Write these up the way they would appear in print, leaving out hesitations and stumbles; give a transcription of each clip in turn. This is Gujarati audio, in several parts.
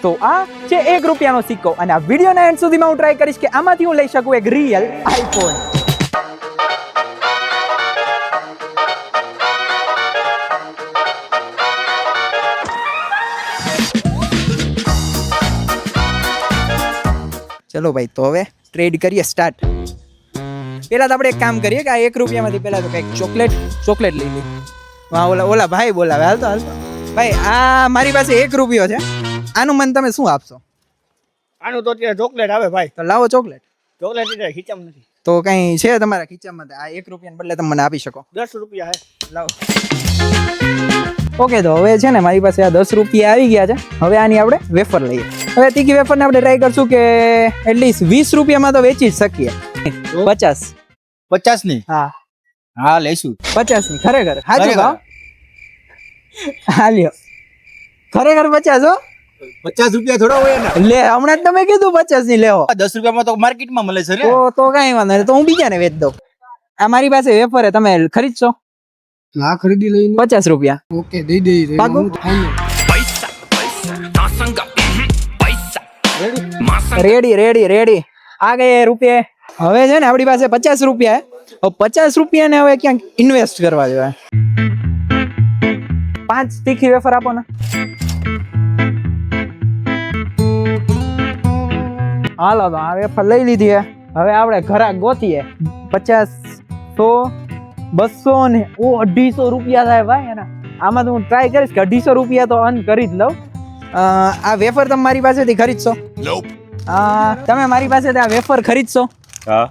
તો આ છે 1 રૂપિયાનો સિક્કો અને આ વિડીયોના એન્ડ સુધીમાં હું ટ્રાય કરીશ કે આમાંથી હું લઈ શકું એક રિયલ આઈફોન. ચલો ભાઈ, તો હવે ટ્રેડ કરીએ સ્ટાર્ટ. પેલા તો આપણે એક કામ કરીએ કે આ 1 રૂપિયામાંથી પેલા તો કંઈક ચોકલેટ લઈ લઈએ. હા, ઓલા ભાઈ બોલાવે. હાલતો ભાઈ, આ મારી પાસે 1 રૂપિયો છે. આનું મને તમે શું આપશો? આનું તો અત્યારે ચોકલેટ આવે ભાઈ. તો લાવો ચોકલેટ. ચોકલેટ એટલે ખીચામાં નથી. તો કઈ છે તમારા ખીચામાં? આ 1 રૂપિયાને બદલે તમે મને આપી શકો. 10 રૂપિયા હે. લાવો. ઓકે, તો હવે છે ને મારી પાસે આ 10 રૂપિયા આવી ગયા છે. હવે આની આપણે વેફર લઈએ. હવે તીખી વેફરને આપણે ટ્રાય કરશું કે એટલીસ્ટ 20 રૂપિયામાં તો વેચી જ શકીએ. 50 ની? હા લઈશું. 50 ની ખરેખર? સાચું ભાવ? હા લ્યો, ખરેખર 50 હો? 50 રૂપિયા થોડા હોય ને. લે, હમણાં જ તમે કીધું 50 ની લેવો. 10 રૂપિયામાં તો માર્કેટમાં મળે છે ને. તો કઈ વાંધો નહીં, તો હું બીજાને વેચ દઉં. આ મારી પાસે વેફર હે, તમે ખરીદશો? હા, ખરીદી લઈને 50 રૂપિયા. ઓકે, દઈ દઈ. પાકું? રેડી. આ ગયે રૂપિયા. હવે છે ને આપણી પાસે 50 રૂપિયા. હવે 50 રૂપિયાને હવે ક્યાંક ઇન્વેસ્ટ કરવા જોઈએ. 5 તીખી વેફર આપો ને. હાલો, તો આ વેફર લઈ લીધી હે. હવે આપણે ઘરાક ગોતીએ. 50, 100, 200 ને 250 રૂપિયા થાય ભાઈ. એના આમાં તો હું ટ્રાય કરીશ કે 250 રૂપિયા તો અર્ન કરી જ લઉં. આ વેફર તમે મારી પાસેથી ખરીદશો? તમે મારી પાસેથી આ વેફર ખરીદશો? હા.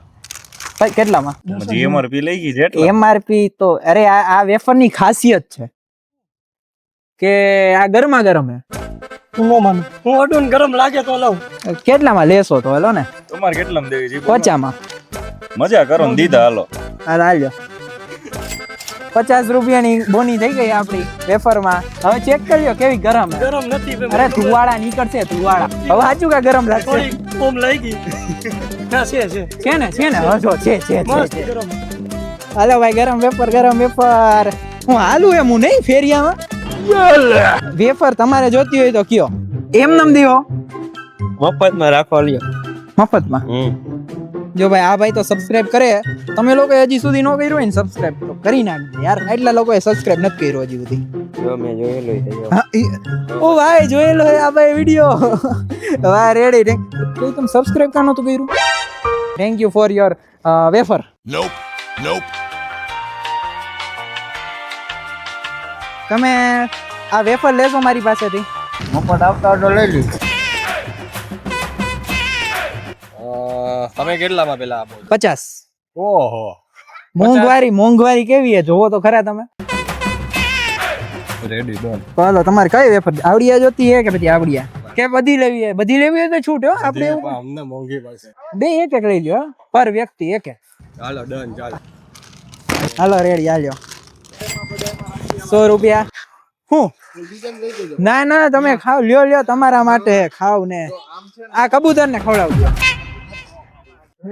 ભાઈ કેટલામાં? એમઆરપી લઈ ગઈ છે એટલે. એમઆરપી તો અરે આ વેફરની ખાસિયત છે કે આ ગરમા ગરમ હે. હું ન માનું. હું અડુન ગરમ લાગે તો લઉં. કેટલામાં લેશો તો? હેલો ને, તમારે કેટલામાં દેવી છે? 50 માં. મજા કરો ને દીધા. હાલો હાલ્યો. 50 રૂપિયાની બોની થઈ ગઈ આપણી વેફરમાં. હવે ચેક કરજો કેવી ગરમ હે. ગરમ નથી. અરે ધુવાળા નીકળશે, ધુવાળા. હવે સાચું કે ગરમ લાગશે? ઓમ લઈ ગઈ. ના છે ને હજો છે. મસ્ત ગરમ. હાલો ભાઈ, ગરમ વેફર. હું હાલું એમ હું નહીં ફેરિયામાં. વેફર તમારે જોતી હોય તો કયો, એમ નમ દીવો. મફતમાં રાખવા લ્યો. મફતમાં? જો ભાઈ, આ ભાઈ તો સબસ્ક્રાઇબ કરે. તમે લોકો હજી સુધી ન કર્યું હોય ને સબસ્ક્રાઇબ તો કરી નાખજો યાર. એટલા લોકોએ સબસ્ક્રાઇબ નથી કર્યો હજી સુધી. મેં જોયેલો ઓ ભાઈ, જોયેલો હે આ ભાઈ વિડિયો. વાહ, રેડી. તમે સબસ્ક્રાઇબ કાં નહોતું કર્યું? Thank you for your wafer. તમે આ વેફર લેશો મારી પાસેથી? મફત આવતા તો લઈ લી. તમે કેટલામાં પેલા આપો? 50. ઓહો, મોંઘવારી કેવી હે જોવો તો ખરા તમે. Ready done. ચાલો, તમારે કઈ વેફર? આવડિયા જોતી હે કે પછી આવડિયા? કે બધી લેવી હે? બધી લેવી હોય તો છૂટ હો આપણે. અમને મોંઘી પડશે. બે એક લઈ લ્યો પર વ્યક્તિ એક. ચાલો ડન. હાલો રેડી, હાલ્યો. 100 રૂપિયા. હું ના તમે ખાવ, લ્યો તમારા માટે ખાવ ને. આ કબૂતર ને ખવડાવજો.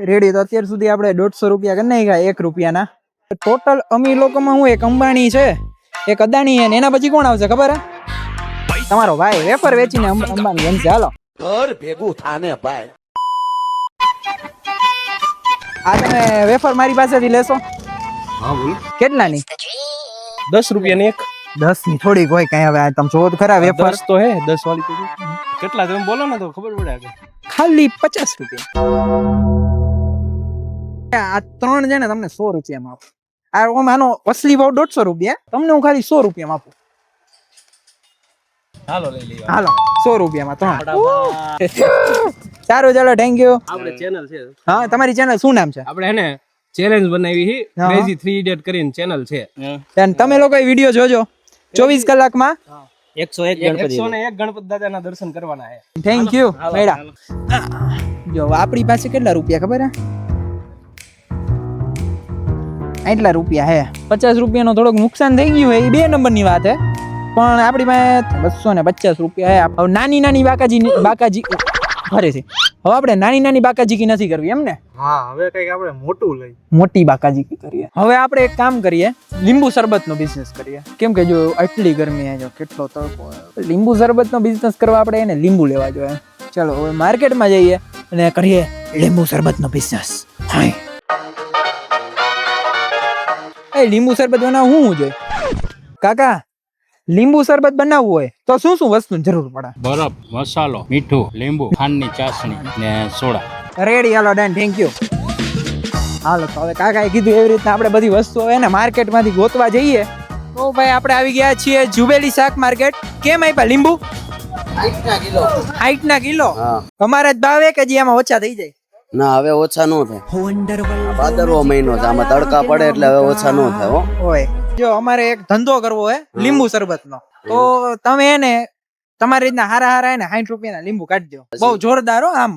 રેડી. તો અત્યાર સુધી આપણે 150 રૂપિયા કરી નાખ્યા 1 રૂપિયાના. ટોટલ અમી લોકોમાં હું એક અંબાણી છે, એક અદાણી છે ને એના પછી કોણ આવશે ખબર હે? તમારો ભાઈ વેફર વેચીને અંબાણી બનશે. હાલો, ઘર ભેગું થાને ભાઈ. આ તમે વેફર મારી પાસેથી લેશો? હા બોલ. કેટલાની? 10 રૂપિયાની એક. 10 ની થોડીક હોય કઈ. હવે તમે જોવો તો ખરા વેફર 10 તો હે. 10 વાળી તો કેટલા તમે બોલો ને તો ખબર પડે આગળ. ખાલી 50 રૂપિયા. આ 3 છે ને તમને 100 રૂપિયામાં આપું. આ આનો અસલી ભાવ 150 રૂપિયા, તમને હું ખાલી 100 રૂપિયામાં આપું. હાલો લઈ લઈએ. હાલો, 100 રૂપિયામાં 3. સારું, ચાલો, થેન્ક યુ. આપણે ચેનલ છે. હા, તમારી ચેનલ શું નામ છે? આપણે હે ને ચેલેન્જ બનાવી છે, ક્રેઝી 3 ઇડિયટ કરીને ચેનલ છે. તમે લોકો એ વિડિયો જોજો. 24 કલાકમાં 101 ગણપત દાદાના દર્શન કરવાના છે. થેન્ક યુ મેડા. જો આપણી પાસે કેટલા રૂપિયા ખબર હે? આટલા રૂપિયા હે. 50 રૂપિયાનો થોડોક નુકસાન થઈ ગયું હે, એ 2 નંબરની વાત હે. પણ આપણી પાસે 250 રૂપિયા હે. નાની બાકાજી ફરે છે. હવે આપણે નાની નાની બાકાજીકી નથી કરવી એમ ને? હા હવે કઈક આપણે મોટું લઈ. મોટી બાકાજીકી કરીએ. હવે આપણે એક કામ કરીએ, લીંબુ શરબતનો બિઝનેસ કરીએ. કેમ કે જો આટલી ગરમી છે, જો કેટલો તડકો છે, લીંબુ શરબતનો બિઝનેસ કરવા આપણે એને લીંબુ લેવા જોઈએ. ચાલો હવે માર્કેટમાં જઈએ અને કરીએ લીંબુ શરબતનો બિઝનેસ. હાય એ લીંબુ શરબત બનાવવું શું જોઈએ કાકા? લીંબુ શરબત બનાવવું હોય તો શું શું વસ્તુની જરૂર પડે? બરફ, મસાલો, મીઠું, લીંબુ, ખાંડની ચાસણી ને સોડા. રેડી, હાલો ડન, થેન્ક યુ. હાલો તો હવે કાકાએ કીધું એવી રીતના આપણે બધી વસ્તુઓ હે ને માર્કેટમાંથી ગોતવા જઈએ. તો ભાઈ આપણે આવી ગયા છીએ જુબેલી શાક માર્કેટ. કેમ આપ્યા લીંબુ? 60 ના કિલો. અમારા જ ભાવે કે હજી આમાં ઓછા થઈ જાય? ના હવે ઓછા નો થાય. ભાદરવો મહિનો છે, આમાં તડકા પડે એટલે હવે ઓછા નો થાય હો. હોય જો અમારે એક ધંધો કરવો હે લીંબુ શરબતનો, તો તમે એને તમારી રીતના હારા હારા એને 60 રૂપિયાના લીંબુ કાઢી દો. બહુ જોરદાર હો, આમ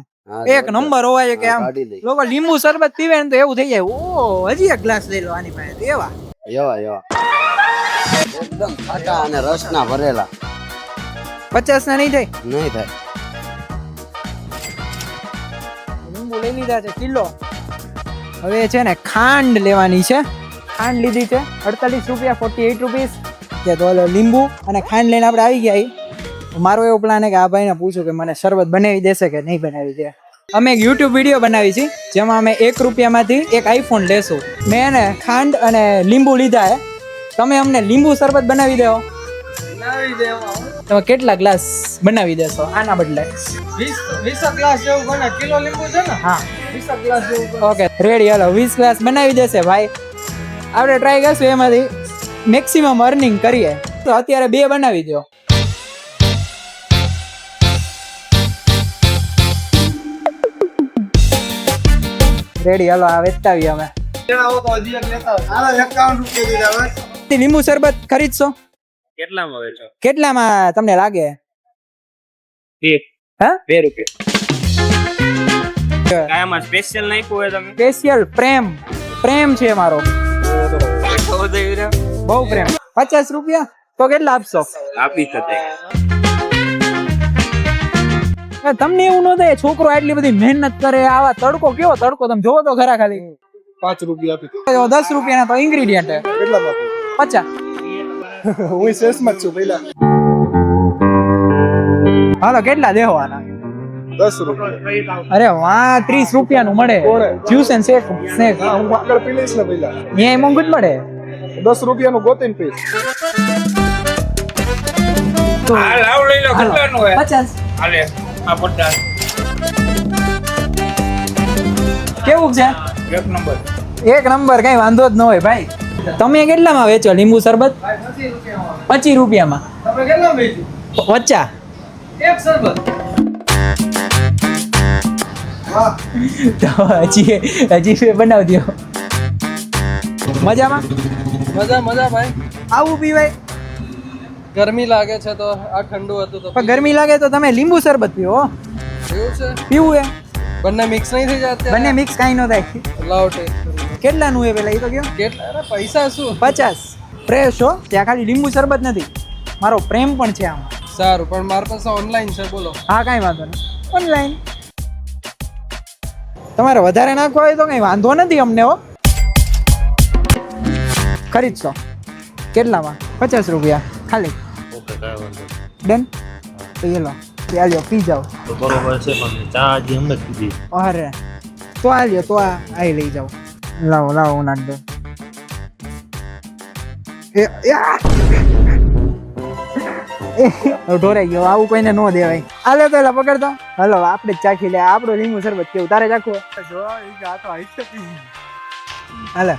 એક નંબર હોવાય કે આમ લોકો લીંબુ શરબત પીવે ને તો એવું થઈ જાય, ઓ હજી એક ગ્લાસ લઈ લો આની પાસે. એવા એવા એકદમ ખાટા અને રસના ભરેલા. 50 ના નહીં થાય? નહીં થાય. લીંબુ લઈ લીધા છે કિલો. હવે છે ને ખાંડ લેવાની છે. ખાંડ લીધી છે 48 રૂપિયા, 48 રૂપીસ. તો હાલો લીંબુ અને ખાંડ લઈને આપણે આવી ગયા. મારો એવો પ્લાન છે કે આ ભાઈને પૂછું કે મને શરબત બનાવી દેશે કે નહીં બનાવી દે. અમે એક YouTube વિડીયો બનાવી છે જેમાં અમે 1 રૂપિયામાંથી એક આઈફોન લેશું. મેં એને ખાંડ અને લીંબુ લીધા છે. તમે અમને લીંબુ શરબત બનાવી દેવો. તમે કેટલા ગ્લાસ બનાવી દેશો આના બદલે? 20 ગ્લાસ જેવું બને. કિલો લીંબુ છે ને? હા 20 ગ્લાસ જેવું. ઓકે રેડી, હાલો 20 ગ્લાસ બનાવી દેશે ભાઈ. આપણે ટ્રાય કરશું એમાંથી મેક્સિમમ અર્નિંગ કરીએ. તો અત્યારે 2 બનાવી દો. રેડી, હાલો આ વેચતાવી અમે. લીંબુ શરબત ખરીદશો? કેટલામાં વેચો? કેટલામાં તમને લાગે? 2 હા 2 રૂપિયા. કાયમાં સ્પેશિયલ નાખ્યું હોય તમે? સ્પેશિયલ પ્રેમ છે મારો, બહુ પ્રેમ. 50 રૂપિયા તો કેટલા આપશો? આપી શકે. તમને એવું ન થાય છોકરો આટલી બધી મહેનત કરે, આવા તડકો કેવો તડકો તમે જોવો તો ખરા. ખાલી 5 રૂપિયા આપી. 10 રૂપિયાના તો ઇન્ગ્રેડિયન્ટ કેટલા બાપુ? 50. હું શેષમાં જ છું પહેલા. હાલો કેટલા દેવાના? 10 રૂપિયા. અરે વાહ, 30 રૂપિયાનું મળે જ્યુસ એન્ડ શેક. હું આગળ પી લઈશ ને પહેલા. અહીંયા મોંઘું જ મળે. 10 રૂપિયાનું ગોતીને પીશ. લાવ લઈ લો. કેટલાનું હે? 50. હાલે આ 50. કેવું છે? એક નંબર, કઈ વાંધો જ ન હોય ભાઈ. તમે કેટલામાં વેચો લીંબુ શરબત? 25 રૂપિયામાં. તમે કેટલા વેચી? 50. એક શરબત. તો હજી બનાવી દો. મજામાં? મજા ભાઈ. આવું પીવાય? ગરમી લાગે છે તો આ ઠંડુ હતું તો. પણ ગરમી લાગે તો તમે લીંબુ શરબત પીવો. એવું છે? પીવું એ બંને મિક્સ નહીં થઈ જતા? બંને મિક્સ કાંઈ ન થાય. લાવ ટેસ્ટ. કેટલાનું એ પેલા એ તો કયો? કેટલા? અરે પૈસા શું? 50. ફ્રેશ હો, ત્યાં ખાલી લીંબુ શરબત નથી, મારો પ્રેમ પણ છે આમાં. સારું, પણ મારી પાસે ઓનલાઈન છે. બોલો. હા કાંઈ વાંધો નહીં, ઓનલાઈન. તમારે વધારે નાખવા હોય તો કઈ વાંધો નથી અમને. હો ખરીદશો? કેટલામાં? 50 રૂપિયા ખાલી. ડન. તો એ લો, ચાલ્યો પી જાઓ. તો બરોબર છે, પણ ચા હજી એમ જ પીધી. અરે તો આલ્યો, તો આ લઈ જાઓ. લાવો હું નાખ દો. ઢોરાઈ ગયો, આવું કોઈને ન દેવાય. આલે તો એલા પકડતો. હલો આપણે જ ચાખી લે આપણો લીંબુ શરબત. કેવું તારે ચાખવું? હાલે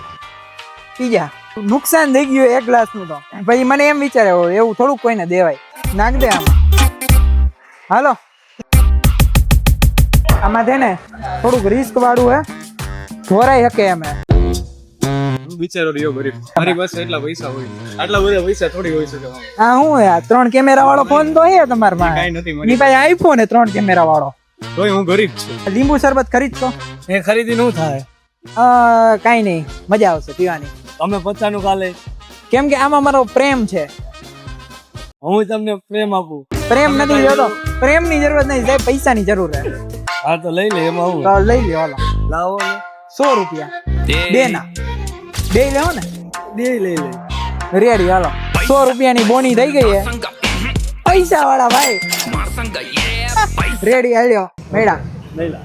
પી જા. નુકસાન થઈ ગયું 1 ગ્લાસ નું. તો પછી મને એમ વિચારે એવું થોડુંક કોઈને દેવાય. નાખ દે આમાં. હાલો આમાં છે ને થોડુંક રિસ્ક વાળું હે, ધોરાઈ શકે એમ. બિચારો રહ્યો ગરીબ. મારી પાસે એટલા પૈસા હોય, આટલા બધા પૈસા થોડી હોય શકે. હા હું હે 3 કેમેરા વાળો ફોન તો હે તમાર માં? કાઈ નથી ની ભાઈ આઈફોન હે 3 કેમેરા વાળો. તોય હું ગરીબ છું. લીંબુ શરબત ખરીદતો? એ ખરીદી નું થાય. કાઈ નહીં, મજા આવશે પીવાની. તમે 50 નું કાલે. કેમ કે આમાં મારો પ્રેમ છે. હું તમને પ્રેમ આપું. પ્રેમ નથી જોતો, પ્રેમની જરૂરત નહીં સાહેબ, પૈસાની જરૂર છે. હા તો લઈ લે એમાં હું તો લઈ લ્યો હાલો લાવો ને 100 રૂપિયા બે ના બે લેવો ને બે લઈ લે રેડી હાલો 100 રૂપિયાની બોની થઈ ગઈ છે પૈસા વાળા ભાઈ રેડી હાલ્યો મેડા લઈ લે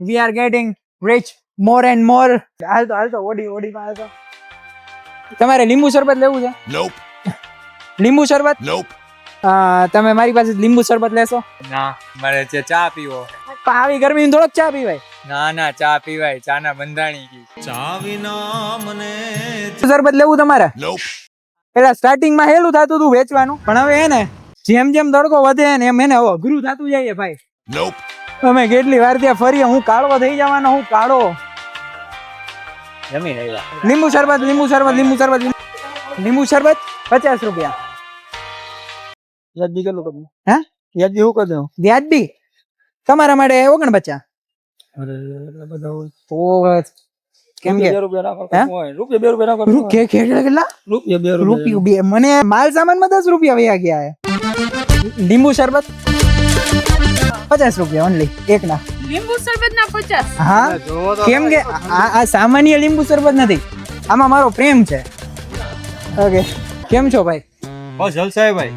we are getting rich more and મોર હાલતો ઓડી માં હાલતો તમારે લીંબુ શરબત લેવું છે લીંબુ શરબત તમે મારી પાસે લીંબુ શરબત લેશો ના મારે ચા પીવો પણ આવી ગરમી થોડોક ચા પીવાય ના ચા પીવાય ચા ના બંધાણી કી શરબત લેવું તમારે પેલા સ્ટાર્ટિંગ માં હેલું થતું હતું વેચવાનું પણ હવે હે ને જેમ જેમ તડકો વધે ને એમ એને હવે અઘરું થતું જાય ભાઈ અમે કેટલી વાર ત્યાં ફરીએ હું કાળો થઈ જવાનો હું કાળો જમીન આવ્યા લીંબુ શરબત લીંબુ શરબત લીંબુ શરબત 50 રૂપિયા યાદી કેટલું કરું હે યાદી હું કરી દઉં વ્યાજબી તમારા માટે 49 અરે બધા તો કેમ કે રૂપિયા હે? રૂપિયા 2 રૂપિયા નાખો કેટલા રૂપિયા 2 રૂપિયા બે મને માલ સામાન માં 10 રૂપિયા વયા ગયા હે લીંબુ શરબત 50 રૂપિયા ઓનલી એક ના લીંબુ શરબત ના 50. હા કેમ કે આ સામાન્ય લીંબુ શરબત નથી આમાં મારો પ્રેમ છે ઓકે કેમ છો ભાઈ બસ જલસા હે ભાઈ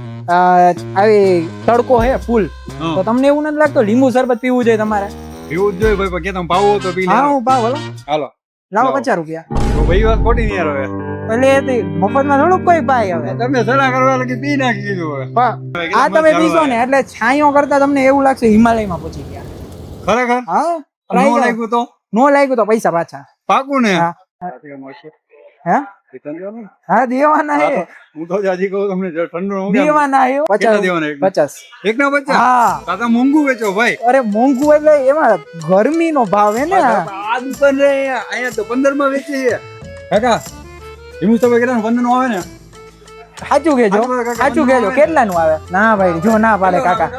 આવી તડકો હે ફૂલ તો તમને એવું નથી લાગતું લીંબુ શરબત પીવું જોઈએ તમારે એવું જ જોઈએ ભાઈ પણ કે તમે પાવો તો પી હા હું પાવ હલો હાલો લાવો 50 રૂપિયા તો ભાઈ વાત ખોટી નહીં યાર હવે એટલે મફતમાં થોડુંક કોઈ પાય હવે તમે સલાહ કરવા લાગી પી નાખી દીધું હવે આ તમે પીશો ને એટલે છાંયો કરતા તમને એવું લાગશે હિમાલયમાં પહોંચી ગયા ખરેખર હા નો લાગ્યું તો નો લાગ્યું તો પૈસા પાછા પાકું ને હા. હે હા દેવાના હે હું તો હજી કહું તમને ઠંડુ દેવાના હે કેટલા દેવાના એક? 50 એક ના 50 હા કાકા મોંઘું વેચો ભાઈ અરે મોંઘું એટલે એમાં ગરમીનો ભાવ હે ને આ દુકાન રે અહીંયા તો 15 માં વેચે છે કાકા લીંબુ તો કેટલા 15 નું આવે ને સાચું કેજો સાચું કેજો કેટલાનું આવે ના ભાઈ જો ના પાડે કાકા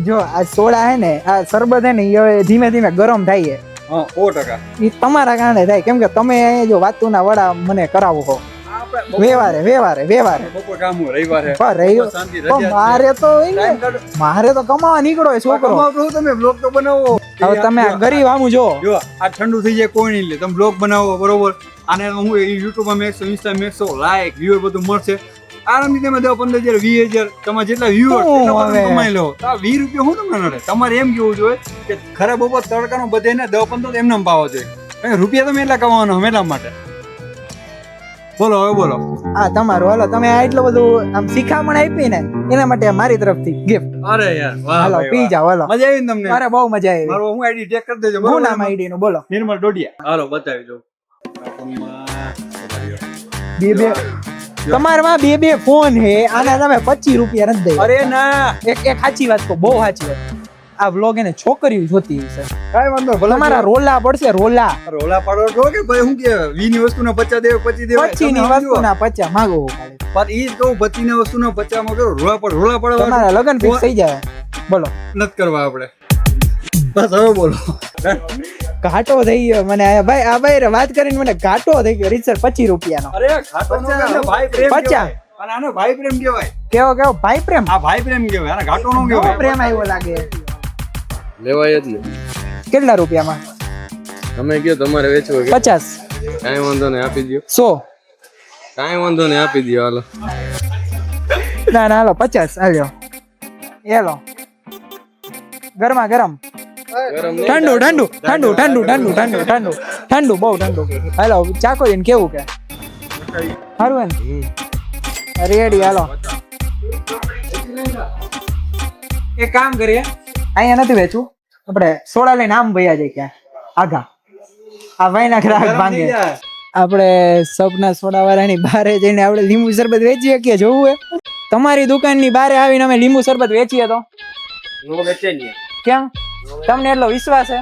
જો આ સોડા હે ને આ શરબત હે ને એ હવે ધીમે ધીમે ગરમ થાય છે હા 100% એ તમારા કારણે થાય કેમ કે તમે અહીંયા જો વાતુના વડા મને કરાવો છો વ્યવહારે બપોર કામ હોય રવિવારે પણ રહ્યો શાંતિ પણ મારે તો હોય ને, મારે તો કમાવા નીકળો એ છોકરો કમાવતો હું તમે બ્લોગ તો બનાવો હવે તમે આ ગરીબ આમું જો જો આ ઠંડુ થઈ જાય કોઈ નહીં લે તમે બ્લોગ બનાવો બરોબર આને હું યુટ્યુબ માં મેકશો ઇન્સ્ટા મેકશો લાઈક વ્યૂઅર બધું મળશે આરામથી તમે દો 15,000 20,000 તમારે જેટલા વ્યૂઅર એટલા હવે. કમાઈ લો તો આ 20 રૂપિયા હું તમને નડે તમારે એમ કેવું જોઈએ કે ખરાબ બપોર તડકાનો બધે ને 10-15 એમને પાવો જોઈએ કારણ કે રૂપિયા તમે એટલા કમાવાનો એટલા માટે બોલો હવે બોલો આ તમારું હાલો તમે આ એટલું બધું આમ શિખામણ આપી ને એના માટે મારી તરફથી ગિફ્ટ અરે યાર વાહ હાલો ભાઈ, પી વાહ. જાઓ હાલો મજા આવી ને તમને મારે બહુ મજા આવી મારો હું આઈડી ચેક કરી દેજો શું બરોબર નામ આઈડી નું બોલો નિર્મલ ડોડિયા હાલો બતાવી દો બે તમારામાં બે ફોન હે આના તમે 25 રૂપિયા નથી દઈ અરે ના એક સાચી વાત કહું બહુ સાચી વાત આ વ્લોગ એને છોકરીઓ જોતી હશે કાઈ વાંધો ભલે તમારા રોલા પડશે રોલા રોલા પાડો છો કે ભાઈ હું કે 20 ની વસ્તુના 50 દેવ 25 દેવ 25 ની વસ્તુના 50 માંગો ખાલી. પણ ઈ જ કહું 25 ની વસ્તુના 50 માં કરો રોલા પડવા તમારા લગન ફિક્સ થઈ જાય બોલો નથી કરવા આપણે બસ હવે બોલો ઘાટો થઈ ગયો મને આ ભાઈ વાત કરીને મને ઘાટો થઈ ગયો રીતસર 25 રૂપિયાનો અરે ઘાટો નો કહેવાય, ભાઈ પ્રેમ 50. કહેવાય. અને આનો ભાઈ પ્રેમ કહેવાય કેવો ભાઈ પ્રેમ આ ભાઈ પ્રેમ કહેવાય આને ઘાટો નો કેવો કહેવાય પ્રેમ આવ્યો લાગે લેવાય જ ને કેટલા રૂપિયામાં તમે કયો તમારે વેચવો કે 50 કાંઈ વાંધો નહીં આપી દો 100 કાંઈ વાંધો નહીં આપી દો હાલો ના હાલો 50 હાલ્યો એલો ગરમા ગરમ ગરમ ઠંડુ બહુ ઠંડુ હાલો ચાકો જઈને કેવું કે સારું હે ને રેડી હાલો એક કામ કરીએ અહીંયા નથી વેચવું આપણે સોડા લઈને આમ ભૈયા જાય ક્યાં આઘા આ ભાઈના ગ્રાહક ભાંગે આપણે સપના સોડા વાળાની બારે જઈને આપણે લીંબુ શરબત વેચી શકીએ જોવું હે તમારી દુકાનની બારે આવીને અમે લીંબુ શરબત વેચીએ તો નો વેચે ને કેમ તમને એટલો વિશ્વાસ છે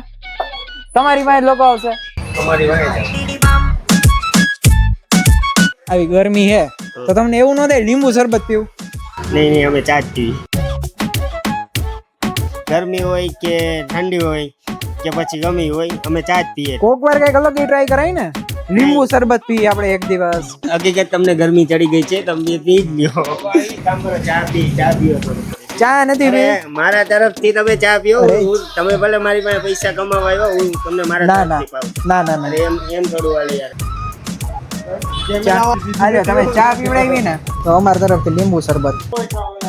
તમારી પાસે લોકો આવશે તમારી વાંહે આવી ગરમી હે તો તમને એવું ન થાય લીંબુ શરબત પીવું નહીં અમે ચા જ પીવી ગરમી હોય કે ઠંડી હોય કે પછી ગમી હોય અમે ચા જ પીએ કોક વાર કઈક અલગ ટ્રાય કરાય ને લીંબુ શરબત પી આપણે એક દિવસ હકીકત તમને ગરમી ચડી ગઈ છે તમે પી જ લ્યો ચા પીઓ ચા નથી પી અરે, મારા તરફથી તમે ચા પીઓ અરે. તમે ભલે મારી પાસે પૈસા કમાવા આવ્યો હું તમને મારા ના ના તરફથી પાવું ના ના ના અરે એમ થોડું હાલે યાર આલ્યો તમે ચા પીવડાવી ને તો અમારા તરફથી લીંબુ શરબત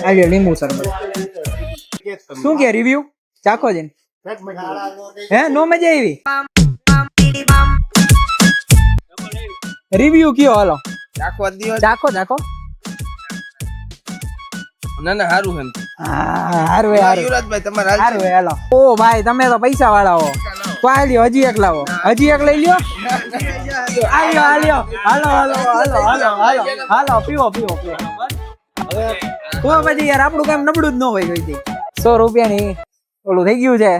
આલ્યો લીંબુ શરબત શું કે રિવ્યુ ચાખો જઈને હે નો મજા આવી રિવ્યુ કયો હાલો ચાખવા દ્યો ચાખો ચાખો ના ના સારું એમ હારું હારું યુવરાજભાઈ તમારે હારું હાલો ઓ ભાઈ તમે તો પૈસા વાળા હો તો આલ્યો હજી એક લાવો હજી એક લઈ લ્યો આલ્યો આલ્યો હાલો હાલો હાલો હાલો હાલો હાલો પીવો પીવો પીવો તો પછી યાર આપણું કામ નબળું જ ન હોય કોઈ દી 100 રૂપિયાની ઓલું થઈ ગયું છે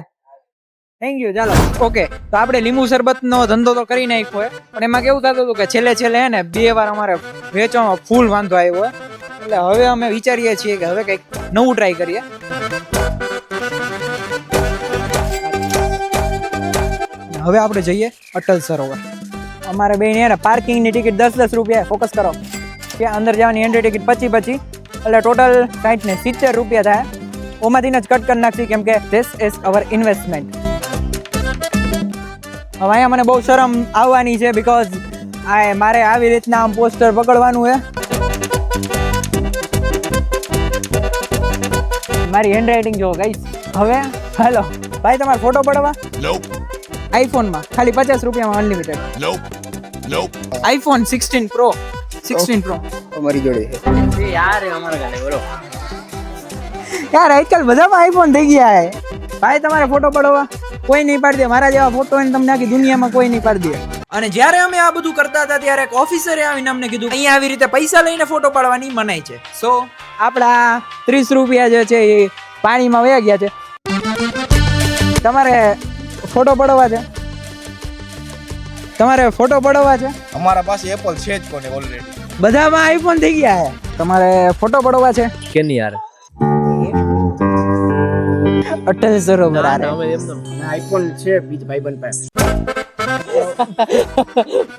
થેન્ક યુ ચાલો ઓકે તો આપણે લીંબુ શરબત નો ધંધો તો કરી નાખ્યો હોય પણ એમાં કેવું થતું હતું કે છેલ્લે છેલ્લે હે ને 2 વાર અમારે વેચવામાં ફૂલ વાંધો આવ્યો હોય એટલે હવે અમે વિચારીએ છીએ કે હવે કંઈક નવું ટ્રાય કરીએ હવે આપણે જઈએ અટલ સરોવર અમારે બે ને પાર્કિંગની ટિકિટ 10 રૂપિયા ફોકસ કરો ત્યાં અંદર જવાની એન્ટ્રી ટિકિટ 25 એટલે ટોટલ 60 ને 70 રૂપિયા થાય ઓમાંથી જ કટ કરી નાખી કેમ કે ધીસ ઇઝ અવર ઇન્વેસ્ટમેન્ટ હવે અહીંયા મને બહુ શરમ આવવાની છે બીકોઝ મારે આવી રીતના આમ પોસ્ટર પકડવાનું છે મારી હેન્ડરાઇટિંગ જો ગાઈસ હવે હાલો ભાઈ તમારો ફોટો પડવા આઈફોનમાં ખાલી 50 રૂપિયામાં અનલિમિટેડ આઈફોન 16 પ્રો 16 પ્રો અમારી જોડે છે યાર અમારા ગાલે બોલો યાર આજકાલ બધામાં આઈફોન થઈ ગયા હે ભાઈ તમારે ફોટો પડવા કોઈ નહીં પાડી દે મારા જેવા ફોટો એને તમને આખી દુનિયામાં કોઈ નહીં પાડી દે અને જ્યારે અમે આ બધું કરતા હતા ત્યારે એક ઓફિસરે આવીને અમને કીધું અહીંયા આવી રીતે પૈસા લઈને ફોટો પાડવાની મનાઈ છે સો આપણા 30 રૂપિયા જે છે એ પાણીમાં વયા ગયા છે તમારે ફોટો પડવા છે તમારે ફોટો પડવા છે અમારા પાસે એપલ છે જ કોને ઓલરેડી બધામાં આઈફોન થઈ ગયા છે તમારે ફોટો પડવા છે કે નહીં યાર અટલ સરોવર આરે આઈફોન છે બીજ ભાઈબંધ પાસે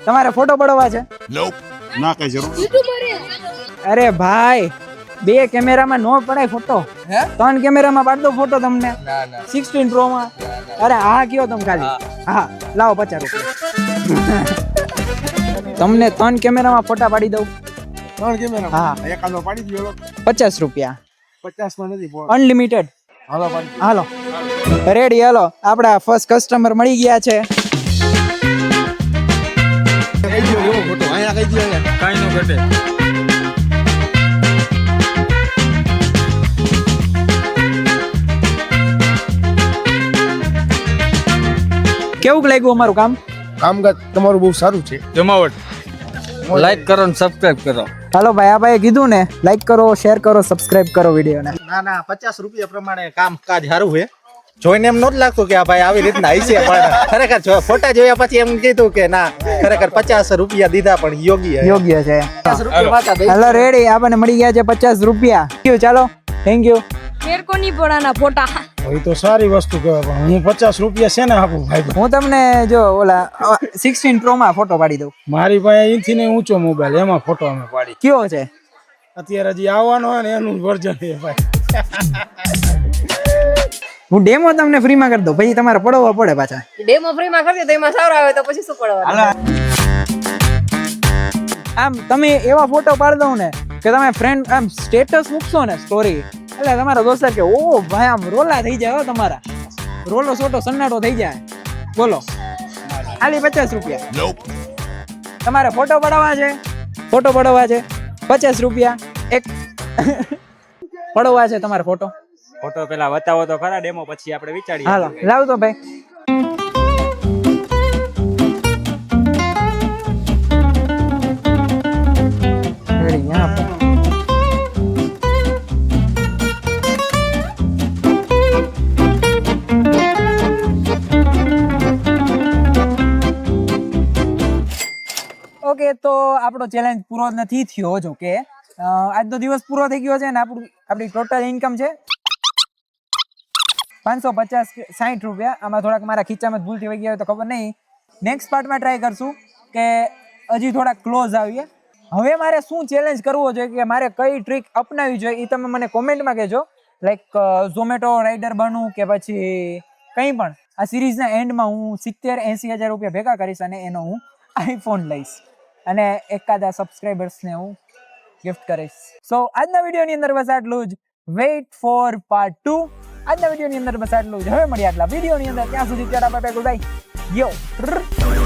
તમારે ફોટો પડવા છે ના કઈ જરૂર અરે ભાઈ 2 કેમેરામાં નો પડાય ફોટો 3 કેમેરામાં પાડ દો ફોટો તમને ના ના 16 પ્રો માં અરે હા કયો તમે ખાલી હા લાવો 50 રૂપિયા તમને 3 કેમેરામાં ફોટા પાડી દઉં 3 કેમેરા હા એકાદો પાડી દીધો 50 રૂપિયા 50 માં નથી અનલિમિટેડ હાલો પાડી હાલો રેડી હાલો આપડા ફર્સ્ટ કસ્ટમર મળી ગયા છે કઈ દો એવો ફોટો અહીંયા કઈ દો અહીંયા કાઈ નો ઘટે કેવું લાગ્યું અમારું કામ કામકાજ તમારું બહુ સારું છે જમાવટ લાઈક કરો ને સબસ્ક્રાઇબ કરો હાલો ભાઈ આ ભાઈએ કીધું ને લાઈક કરો શેર કરો સબસ્ક્રાઇબ કરો વિડીયોને ના ના 50 રૂપિયા પ્રમાણે કામકાજ સારું છે જોઈને એમ નહોતું લાગતું કે આ ભાઈ આવી રીતના હશે પણ ખરેખર ફોટા જોયા પછી એમ કીધું કે ના ખરેખર 50 રૂપિયા દીધા પણ યોગ્ય યોગ્ય છે હાલો રેડી આપણને મળી ગયા છે 50 રૂપિયા ચાલો થેન્ક યુ मेरे को नहीं पढ़ाना फोटा એ તો સારી વસ્તુ કહેવાય પણ હું 50 રૂપિયા છે ને આપું ભાઈ હું તમને જો ઓલા 16 પ્રો માં ફોટો પાડી દઉં મારી પાસે અહીંથી ને ઊંચો મોબાઈલ એમાં ફોટો અમે પાડી કયો છે અત્યારે હજી આવવાનો હોય ને એનું વર્જન છે ભાઈ હું ડેમો તમને ફ્રી માં કરી દઉં પછી તમારે પડવા પડે પાછા डेमो फ्री में करते तो एમાં સારું આવે તો પછી શું પડવાનું આમ તમે એવા ફોટો પાડી દઉં ને કે તમે ફ્રેન્ડ આમ સ્ટેટસ મૂકશો ને સ્ટોરી એટલે તમારા દોસ્ત કે ઓ ભાઈ આમ રોલા થઈ જાય હો તમારા રોલો સોટો સન્નાટો થઈ જાય બોલો ખાલી 50 રૂપિયા તમારે ફોટો પડાવવા છે 50 રૂપિયા એક પડવા છે તમારે ફોટો ફોટો પેલા બતાવો તો ખરા ડેમો પછી આપણે વિચારીએ હાલો લાવ તો ભાઈ રેડી યહાં પર ઓકે તો આપણો ચેલેન્જ પૂરો નથી થયો જો કે આજનો દિવસ પૂરો થઈ ગયો છે અને આપણી ટોટલ ઇન્કમ છે 550-60 રૂપિયા આમાં થોડાક મારા ખીચામાં જ ભૂલથી વહી ગયા હોય તો ખબર નહીં નેક્સ્ટ પાર્ટમાં ટ્રાય કરશું કે હજી થોડાક ક્લોઝ આવીએ હવે મારે શું ચેલેન્જ કરવો જોઈએ કે મારે કઈ ટ્રીક અપનાવી જોઈએ એ તમે મને કોમેન્ટમાં કહેજો લાઈક ઝોમેટો રાઇડર બનું કે પછી કંઈ પણ આ સિરીઝના એન્ડમાં હું 70-80 હજાર રૂપિયા ભેગા કરીશ અને એનો હું આઈફોન લઈશ અને એકાદા સબસ્ક્રાઈબર્સને હું ગિફ્ટ કરીશ. સો આજના વિડીયોની અંદર બસ આટલું જ. Weight four part 2. આજના વિડીયોની અંદર બસ આટલું જ. હવે મળીએ આટલા વિડીયોની અંદર. ત્યાં સુધી Tata bye bye good bye. યો